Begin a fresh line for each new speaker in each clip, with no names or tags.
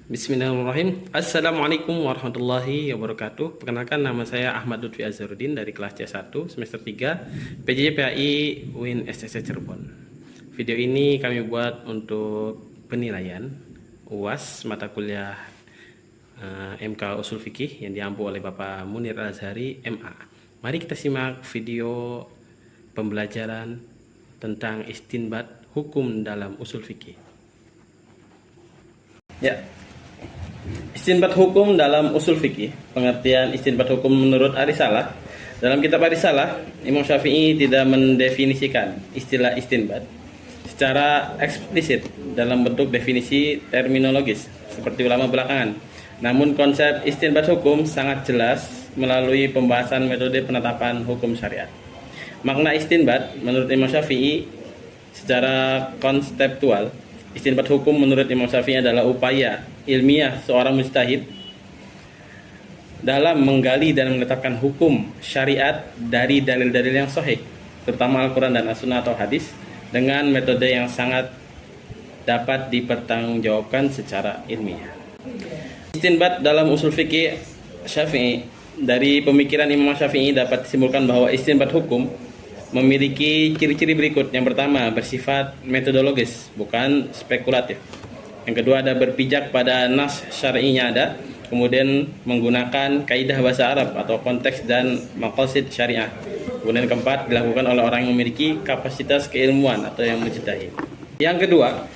Bismillahirrahmanirrahim. Assalamualaikum warahmatullahi wabarakatuh. Perkenalkan, nama saya Ahmad Lutfi Azharuddin dari kelas C1 semester 3 PJJ PAI UIN STC Cirebon. Video ini kami buat untuk penilaian UAS mata kuliah MK Ushul Fiqih yang diampu oleh Bapak Munir Al-Azhari MA. Mari kita simak video pembelajaran tentang istinbat hukum dalam usul fikih. Ya. Istinbat hukum dalam usul fikih. Pengertian istinbat hukum menurut Arisalah. Dalam kitab Arisalah, Imam Syafi'i tidak mendefinisikan istilah istinbat secara eksplisit dalam bentuk definisi terminologis seperti ulama belakangan. Namun konsep istinbat hukum sangat jelas melalui pembahasan metode penetapan hukum syariat. Makna istinbat menurut Imam Syafi'i secara konseptual, istinbat hukum menurut Imam Syafi'i adalah upaya ilmiah seorang mujtahid dalam menggali dan menetapkan hukum syariat dari dalil-dalil yang sahih, terutama Al-Quran dan As-Sunnah atau hadis, dengan metode yang sangat dapat dipertanggungjawabkan secara ilmiah. Istinbat dalam usul fikih Syafi'i, dari pemikiran Imam Syafi'i dapat disimpulkan bahwa istinbat hukum memiliki ciri-ciri berikut. Yang pertama, bersifat metodologis, bukan spekulatif. Yang kedua, ada berpijak pada nas syar'inya ada, kemudian menggunakan kaidah bahasa Arab atau konteks dan maqasid syariah. Kemudian keempat, dilakukan oleh orang yang memiliki kapasitas keilmuan atau yang mujtahid. Yang kedua,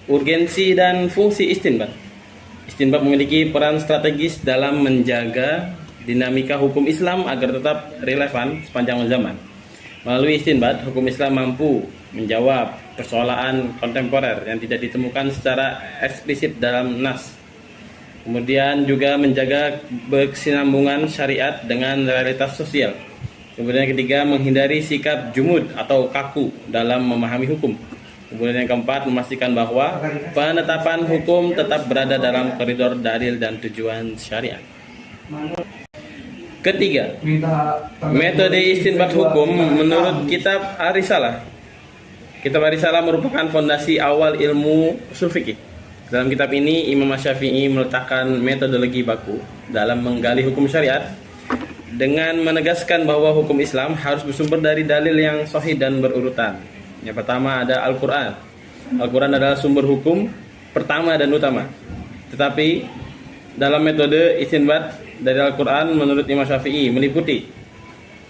urgensi dan fungsi istinbat. Istinbat memiliki peran strategis dalam menjaga dinamika hukum Islam agar tetap relevan sepanjang zaman. Melalui istinbat, hukum Islam mampu menjawab persoalan kontemporer yang tidak ditemukan secara eksplisit dalam nas. Kemudian juga menjaga berkesinambungan syariat dengan realitas sosial. Kemudian yang ketiga, menghindari sikap jumud atau kaku dalam memahami hukum. Kemudian yang keempat, memastikan bahwa penetapan hukum tetap berada dalam koridor dalil dan tujuan syariat. Ketiga, metode istinbat hukum menurut kitab Arisalah. Kitab Arisalah merupakan fondasi awal ilmu usul fikih. Dalam kitab ini, Imam Syafi'i meletakkan metodologi baku dalam menggali hukum syariat dengan menegaskan bahwa hukum Islam harus bersumber dari dalil yang sahih dan berurutan. Yang pertama ada Al-Quran. Al-Quran adalah sumber hukum pertama dan utama. Tetapi dalam metode istinbat dari Al-Quran menurut Imam Syafi'i meliputi,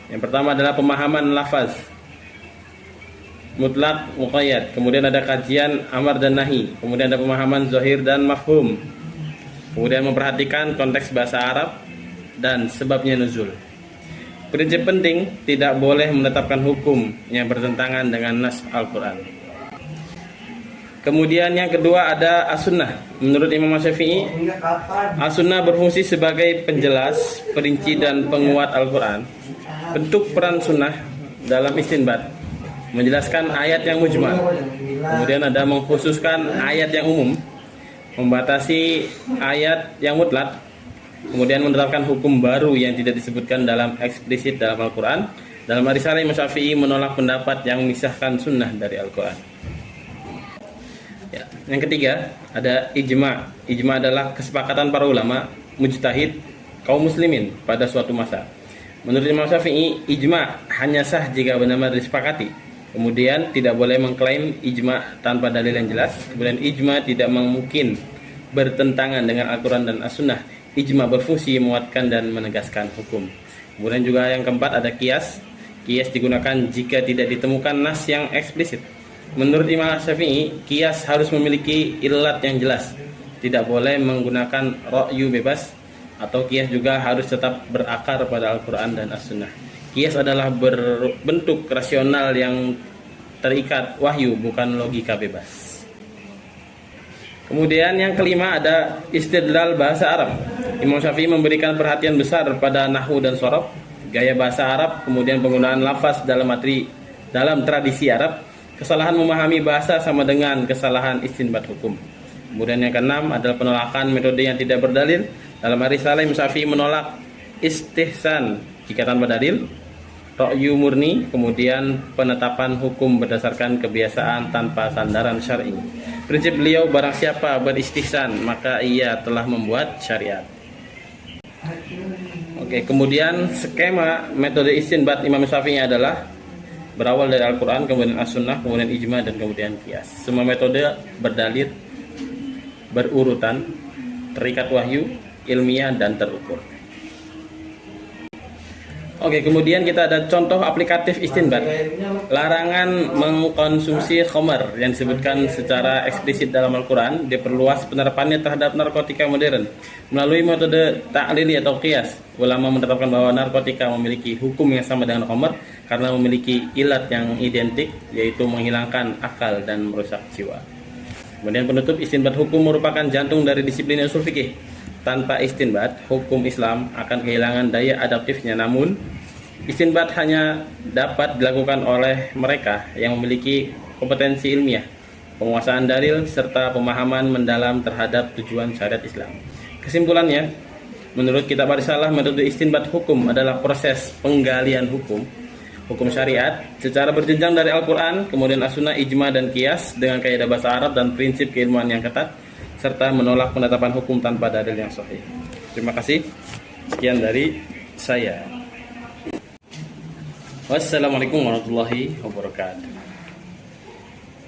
yang pertama adalah pemahaman lafaz mutlak muqayyad, kemudian ada kajian amar dan nahi, kemudian ada pemahaman zahir dan mafhum, kemudian memperhatikan konteks bahasa Arab dan sebabnya nuzul. Prinsip penting, tidak boleh menetapkan hukum yang bertentangan dengan nas Al-Quran. Kemudian yang kedua ada As-Sunnah. Menurut Imam Syafi'i, As-Sunnah berfungsi sebagai penjelas, perinci dan penguat Al-Quran. Bentuk peran sunnah dalam istinbat, menjelaskan ayat yang mujmal. Kemudian ada mengkhususkan ayat yang umum, membatasi ayat yang mutlak. Kemudian menetapkan hukum baru yang tidak disebutkan dalam eksplisit dalam Al-Quran. Dalam Arisalah, Imam Syafi'i menolak pendapat yang memisahkan sunnah dari Al-Quran. Ya. Yang ketiga ada ijma. Ijma adalah kesepakatan para ulama mujtahid kaum muslimin pada suatu masa. Menurut Imam Syafi'i, ijma hanya sah jika benar-benar disepakati. Kemudian tidak boleh mengklaim ijma tanpa dalil yang jelas. Kemudian ijma tidak mungkin bertentangan dengan Al-Quran dan As-Sunnah. Ijma berfungsi menguatkan dan menegaskan hukum. Kemudian juga yang keempat ada qiyas. Qiyas digunakan jika tidak ditemukan nas yang eksplisit. Menurut Imam Syafi'i, qiyas harus memiliki ilat yang jelas. Tidak boleh menggunakan ra'yu bebas, atau qiyas juga harus tetap berakar pada Al-Quran dan As-Sunnah. Qiyas adalah berbentuk rasional yang terikat wahyu, bukan logika bebas. Kemudian yang kelima ada istidlal bahasa Arab. Imam Syafi'i memberikan perhatian besar pada nahwu dan sorof, gaya bahasa Arab, kemudian penggunaan lafaz dalam tradisi Arab. Kesalahan memahami bahasa sama dengan kesalahan istinbat hukum. Kemudian yang keenam adalah penolakan metode yang tidak berdalil. Dalam Arisalah, Imam Syafi'i menolak istihsan jika tanpa dalil. ra'yu murni, kemudian penetapan hukum berdasarkan kebiasaan tanpa sandaran syar'i. Prinsip beliau, barang siapa beristihsan maka ia telah membuat syariat. Oke, kemudian skema metode istinbat Imam Syafi'i adalah berawal dari Al-Quran, kemudian As-Sunnah, kemudian Ijma, dan kemudian Qiyas. Semua metode berdalil, berurutan, terikat wahyu, ilmiah, dan terukur. Oke, kemudian kita ada contoh aplikatif istinbat. Larangan mengkonsumsi khamar yang disebutkan secara eksplisit dalam Al-Quran diperluas penerapannya terhadap narkotika modern melalui metode ta'lili atau qiyas. Ulama menetapkan bahwa narkotika memiliki hukum yang sama dengan khamar karena memiliki ilat yang identik, yaitu menghilangkan akal dan merusak jiwa. Kemudian penutup, istinbat hukum merupakan jantung dari disiplin ushul fikih. Tanpa istinbat, hukum Islam akan kehilangan daya adaptifnya. Namun, istinbat hanya dapat dilakukan oleh mereka yang memiliki kompetensi ilmiah, penguasaan dalil, serta pemahaman mendalam terhadap tujuan syariat Islam. Kesimpulannya, menurut kitab Risalah, metode istinbat hukum adalah proses penggalian hukum syariat secara berjenjang dari Al-Quran, kemudian As-Sunnah, Ijma, dan Qiyas dengan kaidah bahasa Arab dan prinsip keilmuan yang ketat, serta menolak penetapan hukum tanpa dalil yang sahih. Terima kasih. Sekian dari saya. Wassalamualaikum warahmatullahi wabarakatuh.